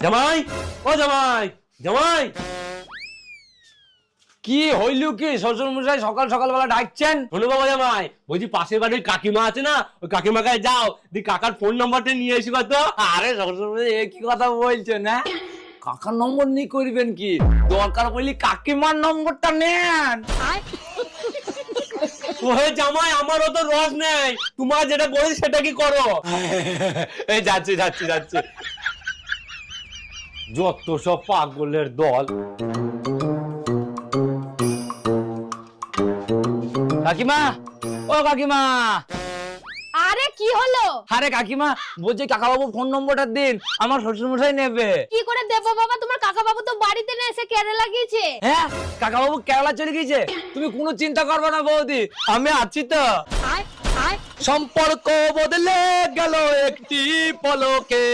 জামাই, ও জামাই, জামাই, কি হইল কি? শ্বশুর মশাই সকাল সকালবেলা ডাকছেন? শোনো বাবা জামাই, বলছি পাশের বাড়ির কাকিমা আছে না, ওই কাকিমার কাছে যাও, দি কাকার ফোন নাম্বারটা নিয়ে এসি তো। আরে শ্বশুর মশাই এ কি কথা বলছেন? হ্যাঁ, কাকার নম্বর নিয়ে করবেন কি? দরকার পড়লে কাকিমার নম্বরটা নেন। ওহে জামাই, আমারও তো রস নেই, তোমার যেটা বলি সেটা কি করো। এই যাচ্ছে যাচ্ছে যাচ্ছে। যত সব পাগলের দল। কাকিমা, ও কাকিমা। আরে কি হলো? আরে কাকিমা, বলছি কাকাবাবু ফোন নম্বরটা দিন, আমার শ্বশুর মশাই নেবে। কি করে দেবো বাবা? তোমার কাকা বাবু তো বাড়িতে না, এসে কেরালা গিয়েছে। হ্যাঁ, কাকাবাবু কেরালা চলে গিয়েছে। তুমি কোনো চিন্তা করবে না বৌদি, আমি আছি তো। আয় আয়। সম্পর্ক বদলে গেল একটি পলকে।